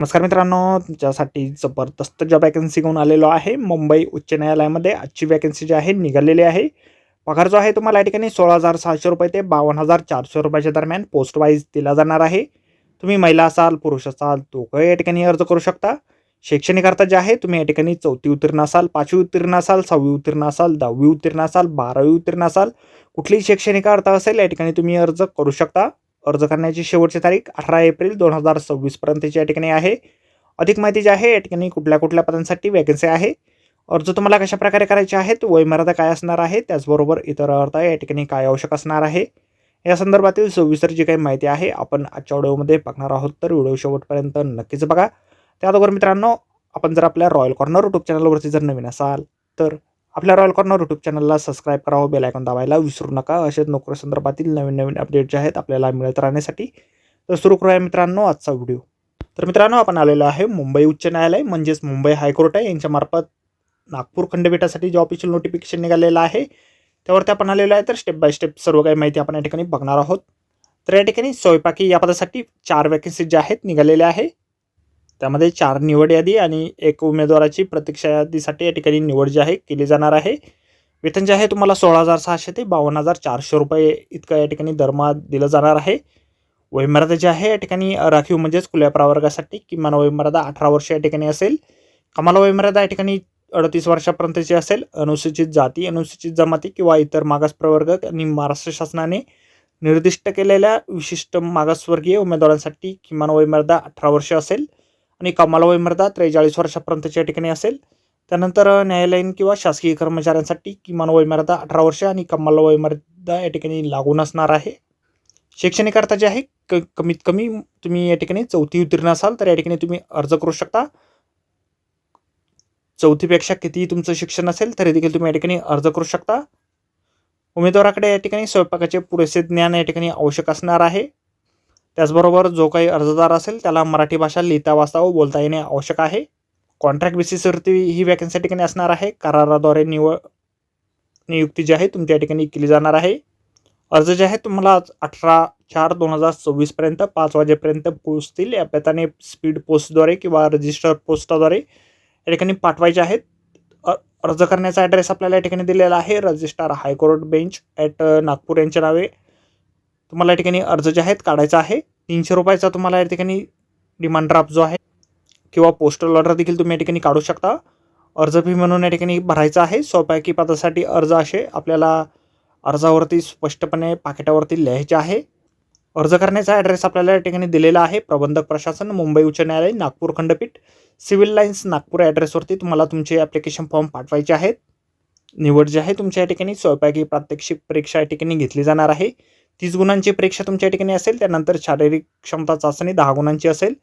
नमस्कार मित्रांनो, तुमच्यासाठी जबरदस्त जॉब वॅकन्सी घेऊन आलेलो आहे. मुंबई उच्च न्यायालयामध्ये आजची वॅकन्सी जी आहे निघालेली आहे. पगार जो आहे तुम्हाला या ठिकाणी 16,600 रुपये ते 52,400 रुपयाच्या दरम्यान पोस्ट वाईज दिला जाणार आहे. तुम्ही महिला असाल, पुरुष असाल, दोघं या ठिकाणी अर्ज करू शकता. शैक्षणिक अर्थ जे आहे तुम्ही या ठिकाणी 4थी उत्तीर्ण असाल, 5वी उत्तीर्ण असाल, 6वी उत्तीर्ण असाल, 10वी उत्तीर्ण असाल, 12वी उत्तीर्ण असाल, कुठलीही शैक्षणिक अर्थ असेल या ठिकाणी तुम्ही अर्ज करू शकता. अर्ज करण्याची शेवटची तारीख 18 एप्रिल 2026 पर्यंतची या ठिकाणी आहे. अधिक माहिती जी आहे या ठिकाणी कुठल्या कुठल्या पदांसाठी वॅकन्सी आहे, अर्ज तुम्हाला कशाप्रकारे करायचे आहेत, वयमर्यादा काय असणार आहे, त्याचबरोबर इतर अर्थ या ठिकाणी काय आवश्यक असणार आहे, या संदर्भातील सविस्तर जी काही माहिती आहे आपण आजच्या व्हिडिओमध्ये बघणार आहोत. तर व्हिडिओ शेवटपर्यंत नक्कीच बघा. त्याबरोबर मित्रांनो, आपण जर आपल्या रॉयल कॉर्नर यूट्यूब चॅनलवरती जर नवीन असाल तर आपल्या रॉयल कॉर्नर यूट्यूब चॅनलला सबस्क्राईब करावं, बेल आयकॉन दाबायला विसरू नका. असेच नोकरी संदर्भातील नवीन नवीन अपडेट जे आहेत आपल्याला मिळत राहण्यासाठी. तर सुरू करूया मित्रांनो आजचा व्हिडिओ. तर मित्रांनो, आपण आलेलो आहे मुंबई उच्च न्यायालय म्हणजेच मुंबई हायकोर्ट आहे यांच्यामार्फत नागपूर खंडपीठासाठी जे ऑफिशियल नोटिफिकेशन निघालेलं आहे त्यावरती आपण आलेलो आहे. तर स्टेप बाय स्टेप सर्व काही माहिती आपण या ठिकाणी बघणार आहोत. तर या ठिकाणी स्वयंपाकी या पदासाठी 4 वॅकन्सी ज्या आहेत निघालेल्या आहे. त्यामध्ये 4 निवड यादी आणि 1 उमेदवाराची प्रतीक्षा यादीसाठी या ठिकाणी निवड जी आहे केली जाणार आहे. वेतन जे आहे तुम्हाला 16,600 ते 52,400 रुपये इतकं या ठिकाणी दरमहा दिलं जाणार आहे. वयमर्यादा जी आहे या ठिकाणी राखीव म्हणजेच खुल्या प्रवर्गासाठी किमान वयमर्यादा 18 वर्ष या ठिकाणी असेल. कमाल वयमर्यादा या ठिकाणी 38 वर्षापर्यंतची असेल. अनुसूचित जाती, अनुसूचित जमाती किंवा इतर मागास प्रवर्ग आणि महाराष्ट्र शासनाने निर्दिष्ट केलेल्या विशिष्ट मागासवर्गीय उमेदवारांसाठी किमान वयमर्यादा 18 वर्ष असेल आणि कमाल वयमर्यादा 43 वर्षापर्यंतची या ठिकाणी असेल. त्यानंतर न्यायालयीन किंवा शासकीय कर्मचाऱ्यांसाठी किमान वयमर्यादा 18 वर्ष आणि कमाल वयमर्यादा या ठिकाणी लागू नसणार आहे. शैक्षणिक अर्थ जे आहे कमीत कमी तुम्ही या ठिकाणी 4थी उत्तीर्ण असाल तर या ठिकाणी तुम्ही अर्ज करू शकता. 4थीपेक्षा कितीही तुमचं शिक्षण असेल तरी देखील तुम्ही या ठिकाणी अर्ज करू शकता. उमेदवाराकडे या ठिकाणी स्वयंपाकाचे पुरेसे ज्ञान या ठिकाणी आवश्यक असणार आहे. त्याचबरोबर जो काही अर्जदार असेल त्याला मराठी भाषा लिहिता वाचता व बोलता येणे आवश्यक आहे. कॉन्ट्रॅक्ट बेसिसवरती ही वॅकन्सी या ठिकाणी असणार आहे. कराराद्वारे नियुक्ती जी आहे तुमच्या या ठिकाणी केली जाणार आहे. अर्ज जे आहे तुम्हाला 18/4/2024 पर्यंत 5 वाजेपर्यंत पोहोचतील. या पद्धतीने स्पीड पोस्टद्वारे किंवा रजिस्टर पोस्टाद्वारे या ठिकाणी पाठवायचे आहेत. अर्ज करण्याचा ॲड्रेस आपल्याला या ठिकाणी दिलेला आहे. Registrar high court bench at Nagpur यांच्या नावे तुम्हाला या ठिकाणी अर्ज जे आहेत काढायचा आहे. 300 रुपयाचा तुम्हाला या ठिकाणी डिमांड ड्राफ्ट जो आहे किंवा पोस्टल ऑर्डर देखील तुम्ही या ठिकाणी काढू शकता. अर्ज फी म्हणून या ठिकाणी भरायचा आहे. स्वयंपाकी पदासाठी अर्ज असे आपल्याला अर्जावरती स्पष्टपणे पाकिटावरती लिहायचे आहे. अर्ज करण्याचा ॲड्रेस आपल्याला या ठिकाणी दिलेला आहे. प्रबंधक प्रशासन, मुंबई उच्च न्यायालय, नागपूर खंडपीठ, सिव्हिल लाईन्स, नागपूर ॲड्रेसवरती तुम्हाला तुमचे ॲप्लिकेशन फॉर्म पाठवायचे आहेत. निवड जी आहे तुमच्या या ठिकाणी स्वयंपाकी प्रात्यक्षिक परीक्षा या ठिकाणी घेतली जाणार आहे. 30 गुणांची परीक्षा तुमच्या या ठिकाणी असेल. त्यानंतर शारीरिक क्षमता चाचणी 10 गुणांची असेल.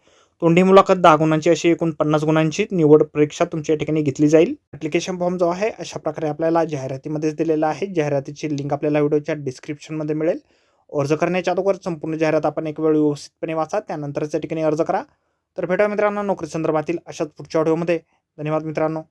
तोंडी मुलाखत 10 गुणांची, अशी एकूण 50 गुणांची निवड परीक्षा तुमच्या या ठिकाणी घेतली जाईल. ॲप्लिकेशन फॉर्म जो आहे अशा प्रकारे आपल्याला जाहिरातीमध्येच दिलेला आहे. जाहिरातीची लिंक आपल्याला व्हिडिओच्या डिस्क्रिप्शनमध्ये मिळेल. अर्ज करण्याच्या अगोदर संपूर्ण जाहिरात आपण एक वेळ व्यवस्थितपणे वाचा, त्यानंतरच या ठिकाणी अर्ज करा. तर भेटूया मित्रांनो नोकरी संदर्भातील अशाच पुढच्या व्हिडिओमध्ये. धन्यवाद मित्रांनो.